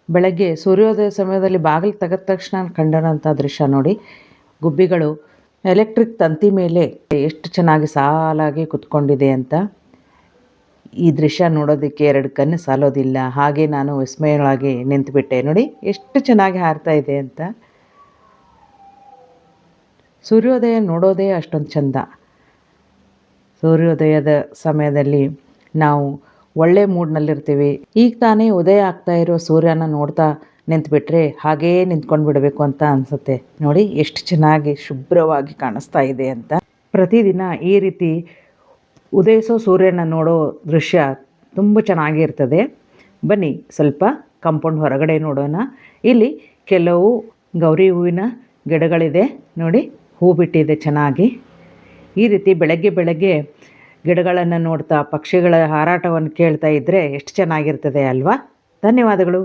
ಬೆಳಗ್ಗೆ ಸೂರ್ಯೋದಯ ಸಮಯದಲ್ಲಿ ಬಾಗಿಲು ತೆಗೆದ ತಕ್ಷಣ ಕಂಡಂಥ ದೃಶ್ಯ ನೋಡಿ. ಗುಬ್ಬಿಗಳು ಎಲೆಕ್ಟ್ರಿಕ್ ತಂತಿ ಮೇಲೆ ಎಷ್ಟು ಚೆನ್ನಾಗಿ ಸಾಲಾಗಿ ಕುತ್ಕೊಂಡಿದೆ ಅಂತ. ಈ ದೃಶ್ಯ ನೋಡೋದಕ್ಕೆ 2 ಕಣ್ಣು ಸಾಲೋದಿಲ್ಲ. ಹಾಗೆ ನಾನು ವಿಸ್ಮಯವಾಗಿ ನಿಂತುಬಿಟ್ಟೆ. ನೋಡಿ ಎಷ್ಟು ಚೆನ್ನಾಗಿ ಹಾರ್ತಾ ಇದೆ ಅಂತ. ಸೂರ್ಯೋದಯ ನೋಡೋದೇ ಅಷ್ಟೊಂದು ಚೆಂದ. ಸೂರ್ಯೋದಯದ ಸಮಯದಲ್ಲಿ ನಾವು ಒಳ್ಳೆ ಮೂಡ್ನಲ್ಲಿರ್ತೀವಿ. ಈಗ ತಾನೇ ಉದಯ ಆಗ್ತಾ ಇರೋ ಸೂರ್ಯನ ನೋಡ್ತಾ ನಿಂತುಬಿಟ್ರೆ ಹಾಗೇ ನಿಂತ್ಕೊಂಡು ಬಿಡಬೇಕು ಅಂತ ಅನಿಸುತ್ತೆ. ನೋಡಿ ಎಷ್ಟು ಚೆನ್ನಾಗಿ ಶುಭ್ರವಾಗಿ ಕಾಣಿಸ್ತಾ ಇದೆ ಅಂತ. ಪ್ರತಿದಿನ ಈ ರೀತಿ ಉದಯಿಸೋ ಸೂರ್ಯನ ನೋಡೋ ದೃಶ್ಯ ತುಂಬ ಚೆನ್ನಾಗಿರ್ತದೆ. ಬನ್ನಿ ಸ್ವಲ್ಪ ಕಾಂಪೌಂಡ್ ಹೊರಗಡೆ ನೋಡೋಣ. ಇಲ್ಲಿ ಕೆಲವು ಗೌರಿ ಹೂವಿನ ಗಿಡಗಳಿದೆ ನೋಡಿ, ಹೂ ಬಿಟ್ಟಿದೆ ಚೆನ್ನಾಗಿ. ಈ ರೀತಿ ಬೆಳಗ್ಗೆ ಗಿಡಗಳನ್ನು ನೋಡ್ತಾ ಪಕ್ಷಿಗಳ ಹಾರಾಟವನ್ನು ಕೇಳ್ತಾ ಇದ್ದರೆ ಎಷ್ಟು ಚೆನ್ನಾಗಿರ್ತದೆ ಅಲ್ವಾ? ಧನ್ಯವಾದಗಳು.